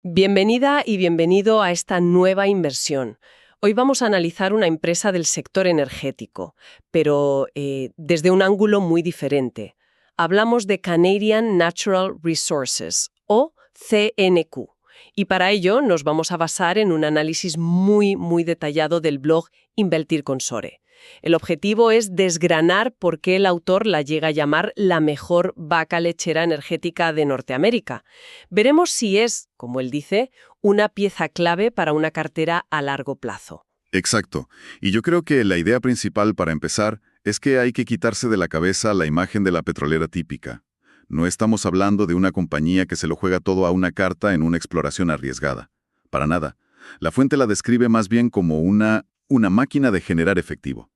Bienvenida y bienvenido a esta nueva inversión. Hoy vamos a analizar una empresa del sector energético, pero desde un ángulo muy diferente. Hablamos de Canadian Natural Resources, o CNQ. Y para ello nos vamos a basar en un análisis muy detallado del blog Invertir con Sore. El objetivo es desgranar por qué el autor la llega a llamar la mejor vaca lechera energética de Norteamérica. Veremos si es, como él dice, una pieza clave para una cartera a largo plazo. Exacto. Y yo creo que la idea principal para empezar es que hay que quitarse de la cabeza la imagen de la petrolera típica. No estamos hablando de una compañía que se lo juega todo a una carta en una exploración arriesgada. Para nada. La fuente la describe más bien como una máquina de generar efectivo.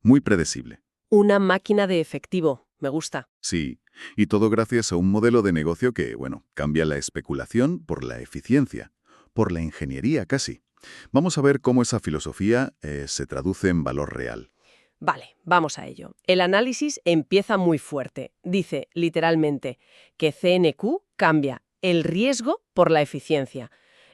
Muy predecible. Una máquina de efectivo. Me gusta. Sí, y todo gracias a un modelo de negocio que, cambia la especulación por la eficiencia, por la ingeniería casi. Vamos a ver cómo esa filosofía se traduce en valor real. Vale, vamos a ello. El análisis empieza muy fuerte. Dice, literalmente, que CNQ cambia el riesgo por la eficiencia.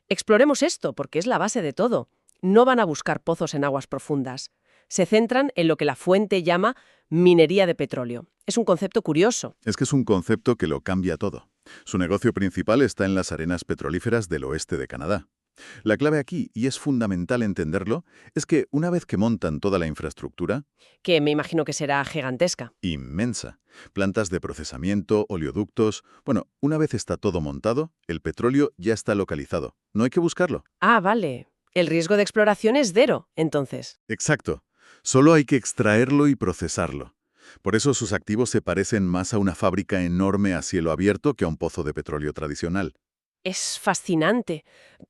Exploremos esto, porque es la base de todo. No van a buscar pozos en aguas profundas. Se centran en lo que la fuente llama minería de petróleo. Es un concepto curioso. Es que es un concepto que lo cambia todo. Su negocio principal está en las arenas petrolíferas del oeste de Canadá. La clave aquí, y es fundamental entenderlo, es que una vez que montan toda la infraestructura, Que me imagino que será gigantesca. inmensa, plantas de procesamiento, oleoductos, una vez está todo montado, el petróleo ya está localizado. No hay que buscarlo. Ah, vale. El riesgo de exploración es cero, entonces. Exacto. Solo hay que extraerlo y procesarlo. Por eso sus activos se parecen más a una fábrica enorme a cielo abierto que a un pozo de petróleo tradicional. Es fascinante.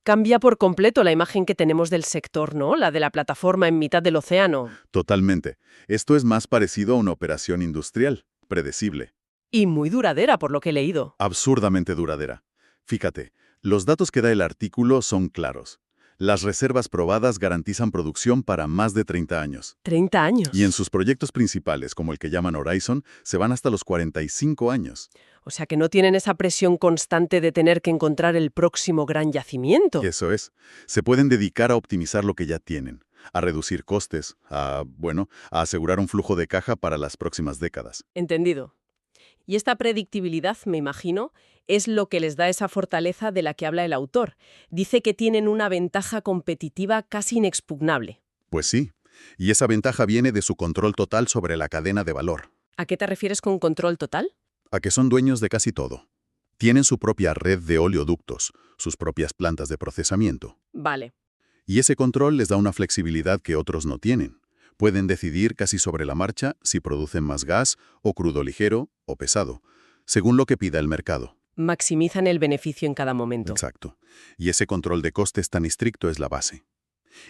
Cambia por completo la imagen que tenemos del sector, ¿no? La de la plataforma en mitad del océano. Totalmente. Esto es más parecido a una operación industrial, predecible, Y muy duradera, por lo que he leído. absurdamente duradera. Fíjate, los datos que da el artículo son claros. Las reservas probadas garantizan producción para más de 30 años. 30 años. Y en sus proyectos principales, como el que llaman Horizon, se van hasta los 45 años. O sea que no tienen esa presión constante de tener que encontrar el próximo gran yacimiento. Y eso es. Se pueden dedicar a optimizar lo que ya tienen, a reducir costes, a asegurar un flujo de caja para las próximas décadas. Entendido. Y esta predictibilidad, me imagino, es lo que les da esa fortaleza de la que habla el autor. Dice que tienen una ventaja competitiva casi inexpugnable. Pues sí, y esa ventaja viene de su control total sobre la cadena de valor, ¿A qué te refieres con control total? a que son dueños de casi todo. Tienen su propia red de oleoductos, sus propias plantas de procesamiento. Vale. Y ese control les da una flexibilidad que otros no tienen. Pueden decidir casi sobre la marcha si producen más gas o crudo ligero o pesado, según lo que pida el mercado. Maximizan el beneficio en cada momento. Exacto. Y ese control de costes tan estricto es la base.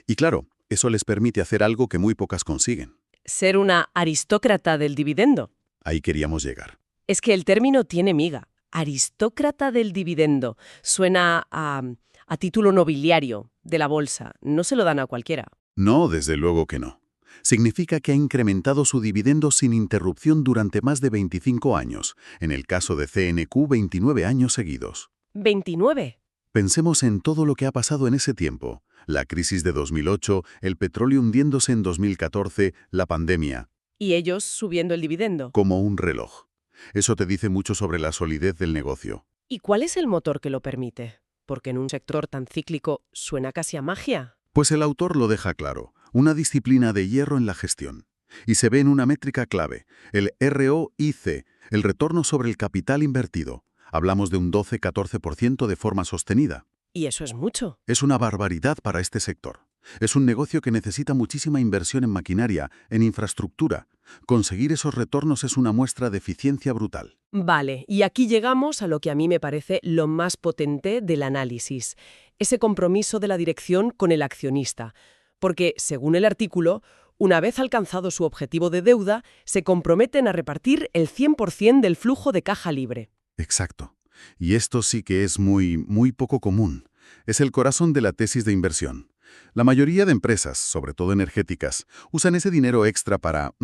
Y claro, eso les permite hacer algo que muy pocas consiguen. Ser una aristócrata del dividendo. Ahí queríamos llegar. Es que el término tiene miga. Aristócrata del dividendo. Suena a título nobiliario de la bolsa. No se lo dan a cualquiera. No, desde luego que no. Significa que ha incrementado su dividendo sin interrupción durante más de 25 años. En el caso de CNQ, 29 años seguidos. 29. Pensemos en todo lo que ha pasado en ese tiempo. La crisis de 2008, el petróleo hundiéndose en 2014, la pandemia. Y ellos subiendo el dividendo. Como un reloj. Eso te dice mucho sobre la solidez del negocio. ¿Y cuál es el motor que lo permite? Porque en un sector tan cíclico suena casi a magia. Pues el autor lo deja claro, una disciplina de hierro en la gestión. Y se ve en una métrica clave, el ROIC, el retorno sobre el capital invertido. Hablamos de un 12-14% de forma sostenida. Y eso es mucho. Es una barbaridad para este sector. Es un negocio que necesita muchísima inversión en maquinaria, en infraestructura. Conseguir esos retornos es una muestra de eficiencia brutal. Vale, y aquí llegamos a lo que a mí me parece lo más potente del análisis. Ese compromiso de la dirección con el accionista. Porque, según el artículo, una vez alcanzado su objetivo de deuda, se comprometen a repartir el 100% del flujo de caja libre. Exacto. Y esto sí que es muy poco común. Es el corazón de la tesis de inversión. La mayoría de empresas, sobre todo energéticas, usan ese dinero extra para,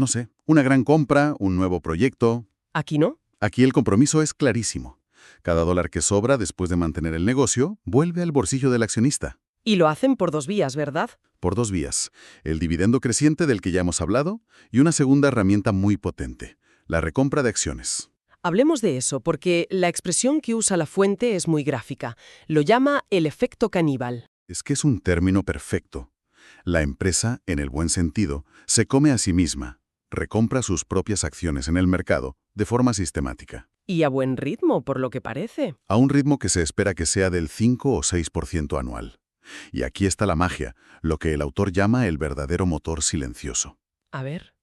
una gran compra, un nuevo proyecto. ¿Aquí no? Aquí el compromiso es clarísimo. Cada dólar que sobra después de mantener el negocio vuelve al bolsillo del accionista. Y lo hacen por dos vías, ¿verdad? Por dos vías: el dividendo creciente del que ya hemos hablado y una segunda herramienta muy potente, la recompra de acciones. Hablemos de eso, porque la expresión que usa la fuente es muy gráfica. Lo llama el efecto caníbal. Es que es un término perfecto. La empresa, en el buen sentido, se come a sí misma, recompra sus propias acciones en el mercado de forma sistemática, Y a buen ritmo, por lo que parece. a un ritmo que se espera que sea del 5 o 6% anual. Y aquí está la magia, lo que el autor llama el verdadero motor silencioso. A ver.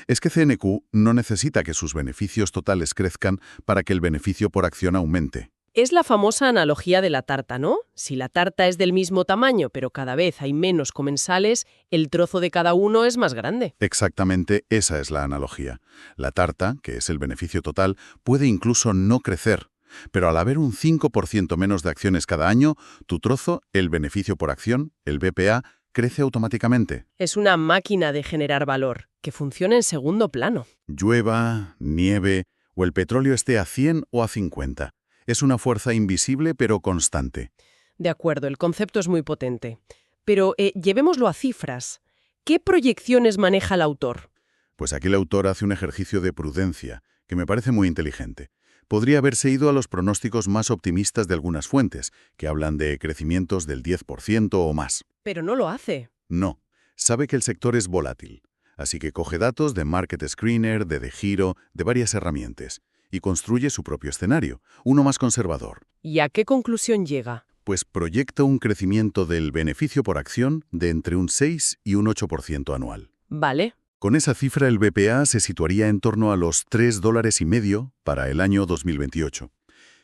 Es que CNQ no necesita que sus beneficios totales crezcan para que el beneficio por acción aumente. Es la famosa analogía de la tarta, ¿no? Si la tarta es del mismo tamaño, pero cada vez hay menos comensales, el trozo de cada uno es más grande. Exactamente esa es la analogía. La tarta, que es el beneficio total, puede incluso no crecer. Pero al haber un 5% menos de acciones cada año, tu trozo, el beneficio por acción, el BPA, crece automáticamente. Es una máquina de generar valor, que funciona en segundo plano. Llueva, nieve o el petróleo esté a 100 o a 50. Es una fuerza invisible pero constante. De acuerdo, el concepto es muy potente. Pero llevémoslo a cifras. ¿Qué proyecciones maneja el autor? Pues aquí el autor hace un ejercicio de prudencia, que me parece muy inteligente. Podría haberse ido a los pronósticos más optimistas de algunas fuentes, que hablan de crecimientos del 10% o más. Pero no lo hace. No, sabe que el sector es volátil, así que coge datos de Market Screener, de Giro, de varias herramientas, y construye su propio escenario, uno más conservador. ¿Y a qué conclusión llega? Pues proyecta un crecimiento del beneficio por acción de entre un 6 y un 8% anual. Vale. Con esa cifra el BPA se situaría en torno a los $3,50 para el año 2028.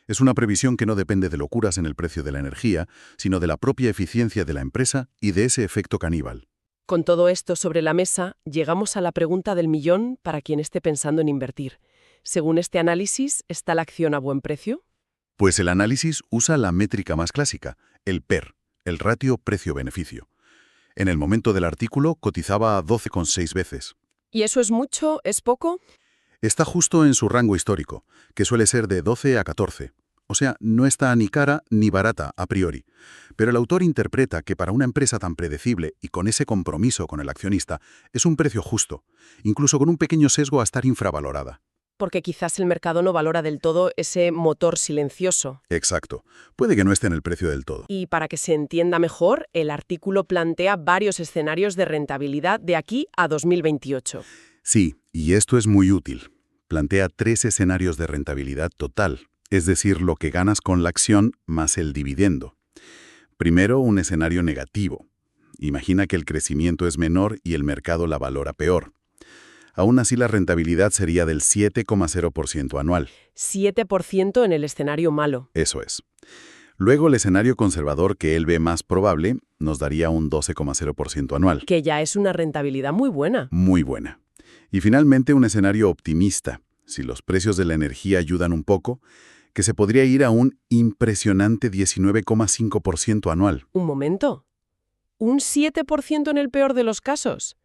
Es una previsión que no depende de locuras en el precio de la energía, sino de la propia eficiencia de la empresa y de ese efecto caníbal. Con todo esto sobre la mesa, llegamos a la pregunta del millón para quien esté pensando en invertir. Según este análisis, ¿está la acción a buen precio? Pues el análisis usa la métrica más clásica, el PER, el ratio precio-beneficio. En el momento del artículo cotizaba a 12,6 veces. ¿Y eso es mucho? ¿Es poco? Está justo en su rango histórico, que suele ser de 12 a 14. O sea, no está ni cara ni barata a priori. Pero el autor interpreta que para una empresa tan predecible y con ese compromiso con el accionista, es un precio justo, incluso con un pequeño sesgo a estar infravalorada. Porque quizás el mercado no valora del todo ese motor silencioso. Exacto. Puede que no esté en el precio del todo. Y para que se entienda mejor, el artículo plantea varios escenarios de rentabilidad de aquí a 2028. Sí, y esto es muy útil. Plantea 3 escenarios de rentabilidad total, es decir, lo que ganas con la acción más el dividendo. Primero, un escenario negativo. Imagina que el crecimiento es menor y el mercado la valora peor. Aún así, la rentabilidad sería del 7,0% anual. 7% en el escenario malo. Eso es. Luego, el escenario conservador que él ve más probable nos daría un 12,0% anual. Que ya es una rentabilidad muy buena. Muy buena. Y finalmente, un escenario optimista, si los precios de la energía ayudan un poco, que se podría ir a un impresionante 19,5% anual. Un momento. ¿Un 7% en el peor de los casos?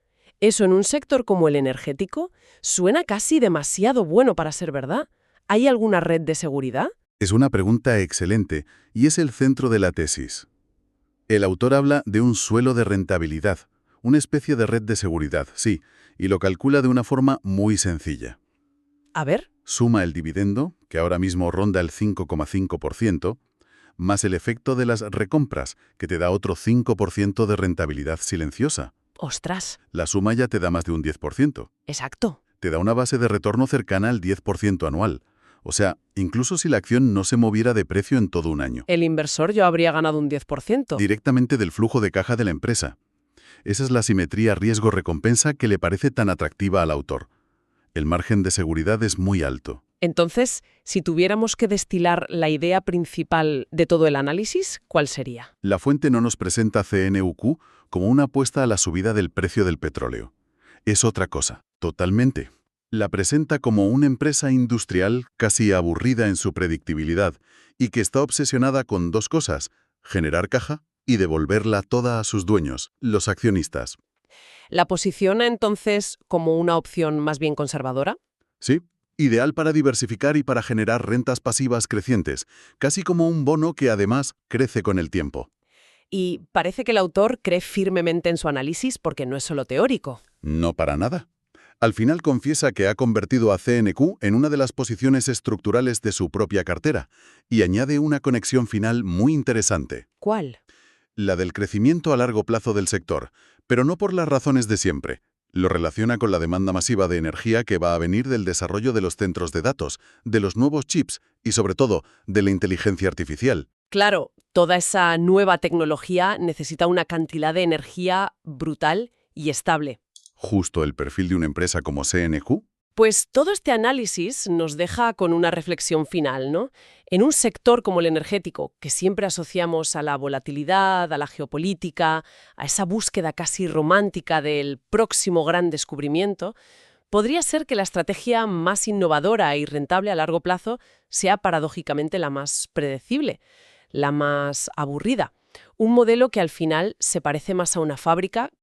Eso en un sector como el energético suena casi demasiado bueno para ser verdad. ¿Hay alguna red de seguridad? Es una pregunta excelente y es el centro de la tesis. El autor habla de un suelo de rentabilidad, una especie de red de seguridad, sí, y lo calcula de una forma muy sencilla. A ver. Suma el dividendo, que ahora mismo ronda el 5,5%, más el efecto de las recompras, que te da otro 5% de rentabilidad silenciosa. ¡Ostras! La suma ya te da más de un 10%. Exacto. Te da una base de retorno cercana al 10% anual. O sea, incluso si la acción no se moviera de precio en todo un año. El inversor ya habría ganado un 10%. Directamente del flujo de caja de la empresa. Esa es la simetría riesgo-recompensa que le parece tan atractiva al autor. El margen de seguridad es muy alto. Entonces, si tuviéramos que destilar la idea principal de todo el análisis, ¿cuál sería? La fuente no nos presenta CNQ como una apuesta a la subida del precio del petróleo. Es otra cosa, totalmente. La presenta como una empresa industrial casi aburrida en su predictibilidad y que está obsesionada con dos cosas: generar caja y devolverla toda a sus dueños, los accionistas. ¿La posiciona entonces como una opción más bien conservadora? Sí, Ideal para diversificar y para generar rentas pasivas crecientes, casi como un bono que además crece con el tiempo. Y parece que el autor cree firmemente en su análisis porque no es solo teórico. No para nada. Al final confiesa que ha convertido a CNQ en una de las posiciones estructurales de su propia cartera y añade una conexión final muy interesante. ¿Cuál? La del crecimiento a largo plazo del sector, pero no por las razones de siempre. Lo relaciona con la demanda masiva de energía que va a venir del desarrollo de los centros de datos, de los nuevos chips y, sobre todo, de la inteligencia artificial. Claro, toda esa nueva tecnología necesita una cantidad de energía brutal y estable. Justo el perfil de una empresa como CNQ. Pues todo este análisis nos deja con una reflexión final, ¿no? En un sector como el energético, que siempre asociamos a la volatilidad, a la geopolítica, a esa búsqueda casi romántica del próximo gran descubrimiento, podría ser que la estrategia más innovadora y rentable a largo plazo sea paradójicamente la más predecible, la más aburrida. Un modelo que al final se parece más a una fábrica